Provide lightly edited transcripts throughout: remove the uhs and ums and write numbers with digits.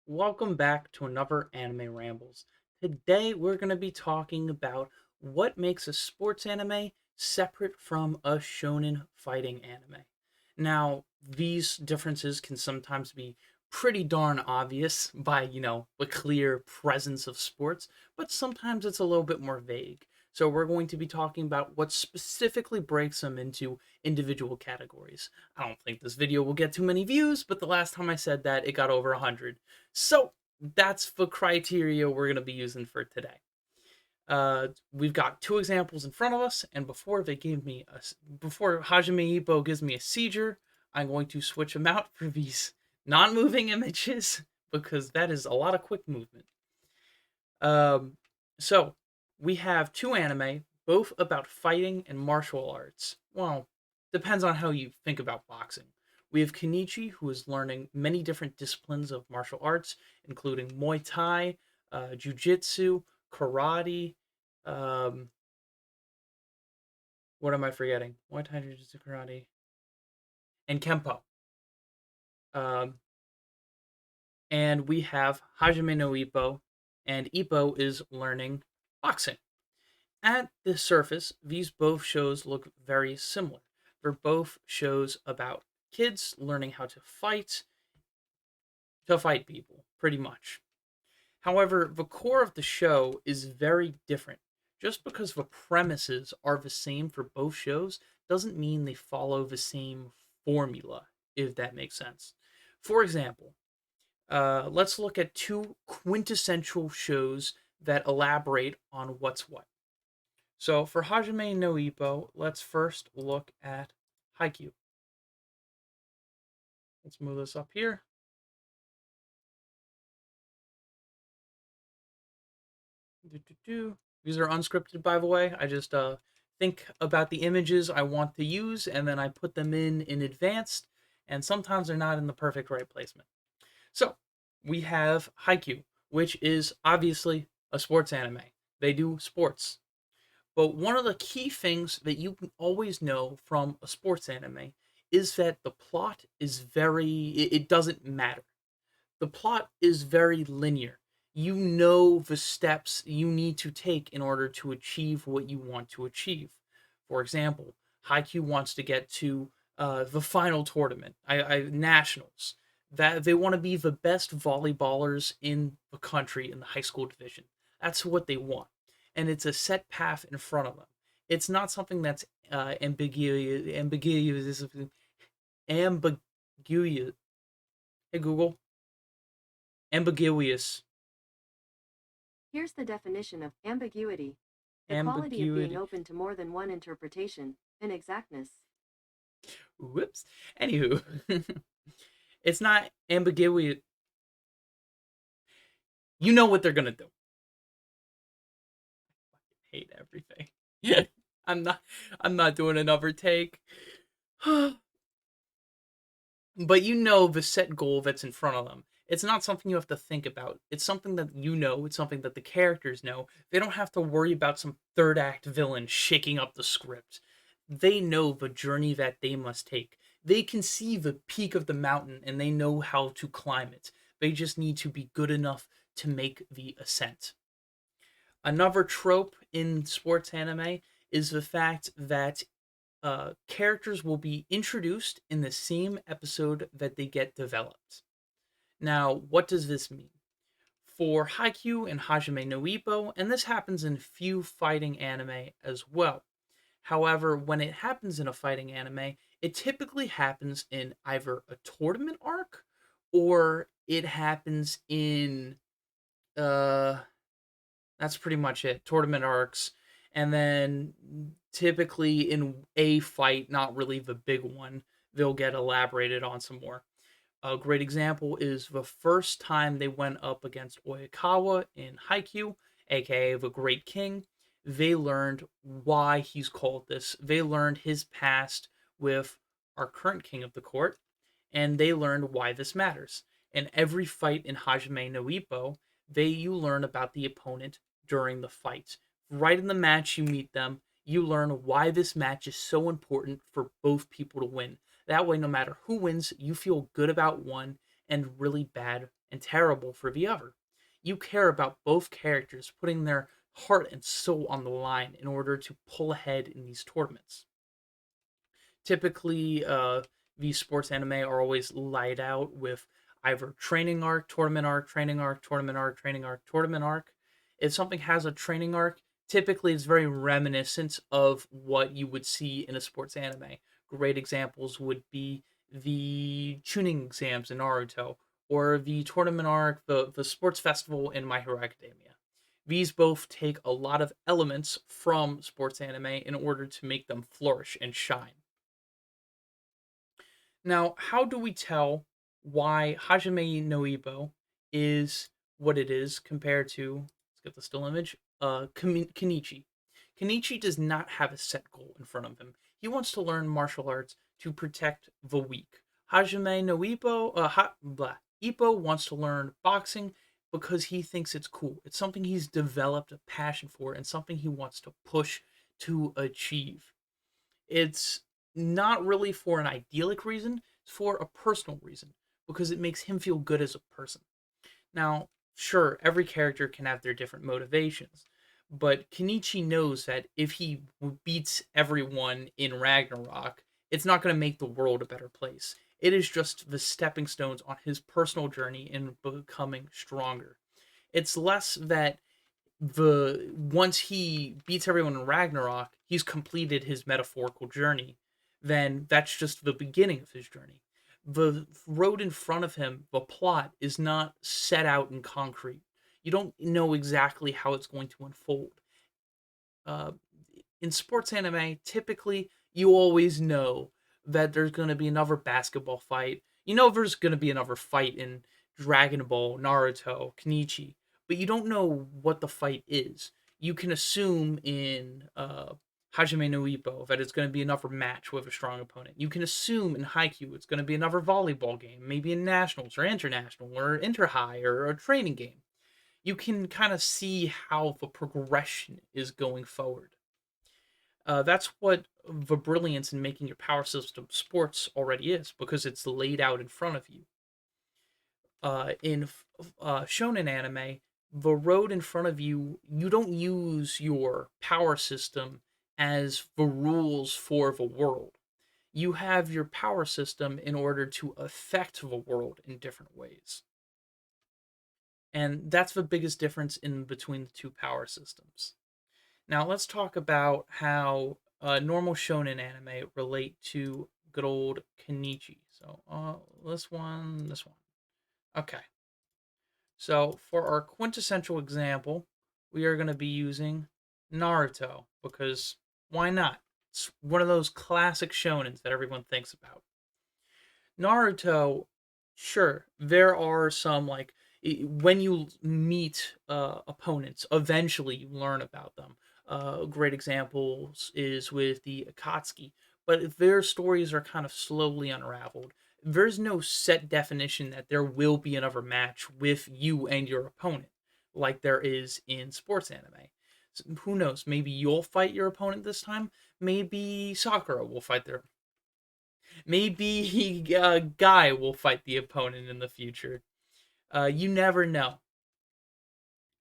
Welcome back to another Anime Rambles. Today we're going to be talking about what makes a sports anime separate from a shonen fighting anime. Now, these differences can sometimes be pretty darn obvious by, the clear presence of sports, but sometimes it's a little bit more vague. So we're going to be talking about what specifically breaks them into individual categories. I don't think this video will get too many views, but the last time I said that, it got over 100. So that's the criteria we're going to be using for today. We've got two examples in front of us, and before Hajime Ippo gives me a seizure, I'm going to switch them out for these non-moving images because that is a lot of quick movement. Um, so we have two anime, both about fighting and martial arts. Well, depends on how you think about boxing. We have Kenichi, who is learning many different disciplines of martial arts, including Muay Thai, Jiu-Jitsu, karate. Um, what am I forgetting? Muay Thai, Jiu-Jitsu, karate, and Kempo. Um, and we have Hajime no Ippo, and Ippo is learning boxing. At the surface, these both shows look very similar. They're both shows about kids learning how to fight people, pretty much. However, the core of the show is very different. Just because the premises are the same for both shows doesn't mean they follow the same formula, if that makes sense. For example, let's look at two quintessential shows that elaborate on what's what. So for Hajime no Ippo, let's first look at Haikyuu. Let's move this up here. These are unscripted, by the way. I just think about the images I want to use, and then I put them in advance, and sometimes they're not in the perfect right placement. So we have Haikyuu, which is obviously a sports anime. They do sports. But one of the key things that you can always know from a sports anime is that the plot is it doesn't matter. The plot is very linear. You know the steps you need to take in order to achieve what you want to achieve. For example, Haikyuu wants to get to the final tournament, nationals. That they want to be the best volleyballers in the country in the high school division. That's what they want, and it's a set path in front of them. It's not something that's ambiguous. Hey Google, ambiguous, Here's the definition of ambiguity: the quality of being ambiguity. open to more than one interpretation, inexactness. Whoops. Anywho, it's not ambiguity. You know what they're gonna do. I hate everything. I'm not. I'm not doing another take. But you know the set goal that's in front of them. It's not something you have to think about. It's something that you know. It's something that the characters know. They don't have to worry about some third act villain shaking up the script. They know the journey that they must take. They can see the peak of the mountain and they know how to climb it. They just need to be good enough to make the ascent. Another trope in sports anime is the fact that characters will be introduced in the same episode that they get developed. Now, what does this mean? For Haikyuu and Hajime no Ippo, and this happens in few fighting anime as well. However, when it happens in a fighting anime, it typically happens in either a tournament arc or it happens in uh that's pretty much it. Tournament arcs. And then typically in a fight, not really the big one, they'll get elaborated on some more. A great example is the first time they went up against Oyakawa in Haikyuu, aka the Great King. They learned why he's called this. They learned his past with our current king of the court, and they learned why this matters. In every fight in Hajime no Ippo, you learn about the opponent during the fight. Right in the match, you meet them. You learn why this match is so important for both people to win. That way, no matter who wins, you feel good about one and really bad and terrible for the other. You care about both characters putting their heart and soul on the line in order to pull ahead in these tournaments. Typically, these sports anime are always laid out with either training arc, tournament arc, training arc, tournament arc, training arc, tournament arc. If something has a training arc, typically it's very reminiscent of what you would see in a sports anime. Great examples would be the tuning exams in Naruto, or the tournament arc, the sports festival in My Hero Academia. These both take a lot of elements from sports anime in order to make them flourish and shine. Now, how do we tell why Hajime no Ippo is what it is compared to, let's get the still image, Kenichi? Kenichi does not have a set goal in front of him. He wants to learn martial arts to protect the weak. Hajime no Ippo, Ippo wants to learn boxing because he thinks it's cool. It's something he's developed a passion for and something he wants to push to achieve. It's not really for an idyllic reason, it's for a personal reason because it makes him feel good as a person. Now, sure, every character can have their different motivations, but Kenichi knows that if he beats everyone in Ragnarok, it's not going to make the world a better place. It is just the stepping stones on his personal journey in becoming stronger. It's less that the once he beats everyone in Ragnarok, he's completed his metaphorical journey. Then that's just the beginning of his journey. The road in front of him, the plot, is not set out in concrete. You don't know exactly how it's going to unfold. Uh, in sports anime, typically you always know that there's going to be another basketball fight. You know there's going to be another fight in Dragon Ball, Naruto, Kenichi, but you don't know what the fight is. You can assume in Hajime no Ippo that it's going to be another match with a strong opponent. You can assume in Haikyuu it's going to be another volleyball game, maybe in nationals or international or inter-high or a training game. You can kind of see how the progression is going forward. That's what the brilliance in making your power system sports already is, because it's laid out in front of you. In shonen anime, the road in front of you, you don't use your power system as the rules for the world. You have your power system in order to affect the world in different ways. And that's the biggest difference in between the two power systems. Now let's talk about how normal shonen anime relate to good old Kenichi. So this one. Okay. So for our quintessential example, we are going to be using Naruto because why not? It's one of those classic shonens that everyone thinks about. Naruto, sure, there are some like when you meet opponents, eventually you learn about them. Great examples is with the Akatsuki, but their stories are kind of slowly unraveled. There's no set definition that there will be another match with you and your opponent, like there is in sports anime. So who knows? Maybe you'll fight your opponent this time. Maybe Sakura will fight their Maybe Guy will fight the opponent in the future. You never know.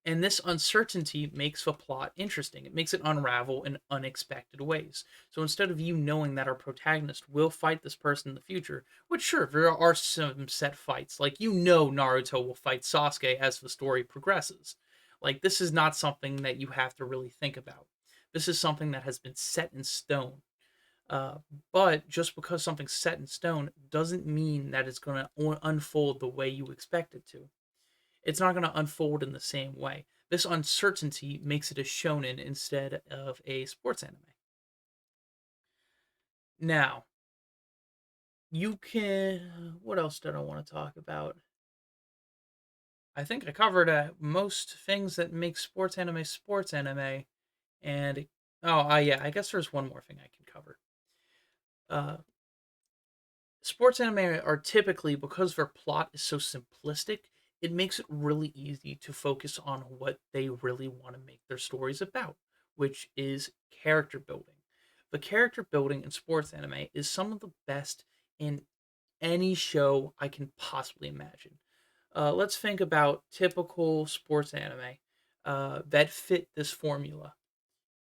And this uncertainty makes the plot interesting. It makes it unravel in unexpected ways. So instead of you knowing that our protagonist will fight this person in the future, which sure, there are some set fights. Like you know Naruto will fight Sasuke as the story progresses. Like this is not something that you have to really think about. This is something that has been set in stone. Uh, but just because something's set in stone doesn't mean that it's going to unfold the way you expect it to. It's not going to unfold in the same way. This uncertainty makes it a shonen instead of a sports anime. Now, you can. What else did I want to talk about? I think I covered most things that make sports anime. And, yeah, I guess there's one more thing I can cover. Uh, Sports anime are typically, because their plot is so simplistic, it makes it really easy to focus on what they really want to make their stories about, which is character building. The character building in sports anime is some of the best in any show I can possibly imagine. Let's think about typical sports anime that fit this formula.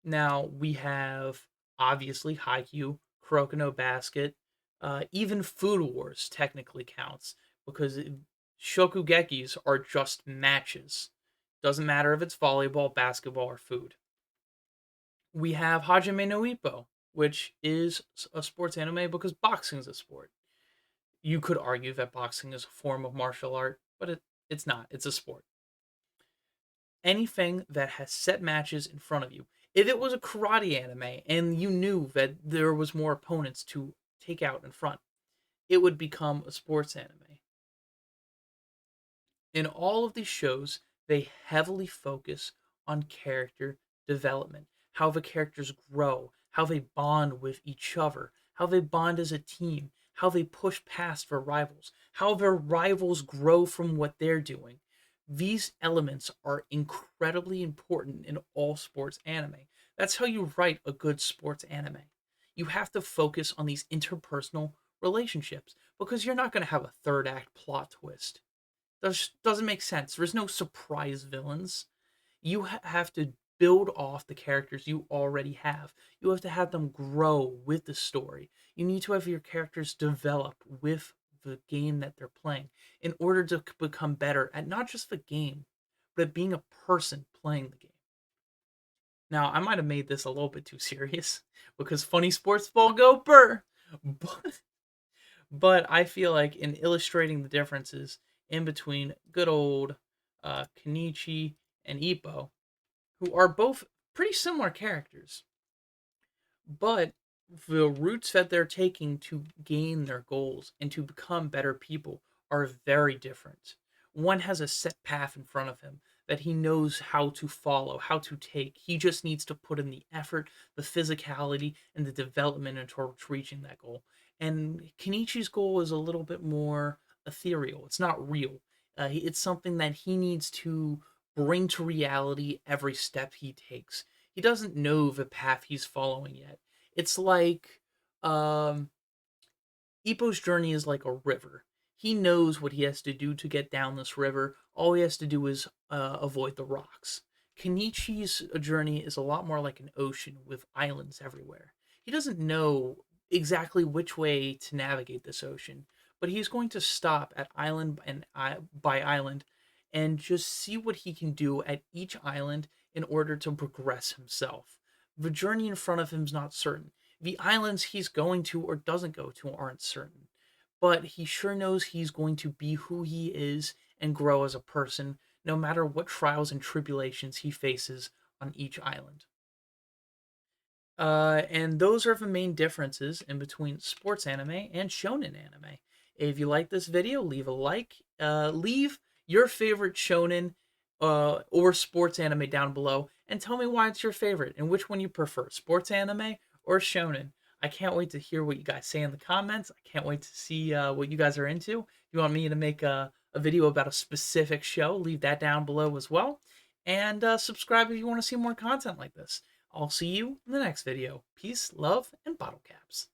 Now we have obviously Haikyuu, Kuroko no Basket, even Food Wars technically counts because shokugekis are just matches. Doesn't matter if it's volleyball, basketball, or food. We have Hajime no Ippo, which is a sports anime because boxing is a sport. You could argue that boxing is a form of martial art, but it's not. It's a sport. Anything that has set matches in front of you. If it was a karate anime and you knew that there was more opponents to take out in front, it would become a sports anime. In all of these shows, they heavily focus on character development, how the characters grow, how they bond with each other, how they bond as a team, how they push past their rivals, how their rivals grow from what they're doing. These elements are incredibly important in all sports anime. That's how you write a good sports anime. You have to focus on these interpersonal relationships because you're not going to have a third act plot twist. Doesn't make sense. There's no surprise villains. You have to build off the characters you already have. You have to have them grow with the story. You need to have your characters develop with the game that they're playing in order to become better at not just the game, but at being a person playing the game. Now, I might have made this a little bit too serious because funny sports ball go burr, but I feel like in illustrating the differences in between good old Kenichi and Ippo, who are both pretty similar characters, but the routes that they're taking to gain their goals and to become better people are very different. One has a set path in front of him that he knows how to follow, how to take. He just needs to put in the effort, the physicality, and the development towards reaching that goal. And Kenichi's goal is a little bit more ethereal. It's not real. It's something that he needs to bring to reality every step he takes. He doesn't know the path he's following yet. It's like Ippo's journey is like a river. He knows what he has to do to get down this river. All he has to do is avoid the rocks. Kenichi's journey is a lot more like an ocean with islands everywhere. He doesn't know exactly which way to navigate this ocean, but he's going to stop at island and by island and just see what he can do at each island in order to progress himself. The journey in front of him is not certain. The islands he's going to or doesn't go to aren't certain, but he sure knows he's going to be who he is and grow as a person, no matter what trials and tribulations he faces on each island. And those are the main differences in between sports anime and shonen anime. If you like this video, leave a like. Leave your favorite shonen or sports anime down below and tell me why it's your favorite and which one you prefer, sports anime or shonen. I can't wait to hear what you guys say in the comments. I can't wait to see what you guys are into. If you want me to make a video about a specific show, leave that down below as well. And subscribe if you want to see more content like this. I'll see you in the next video. Peace, love, and bottle caps.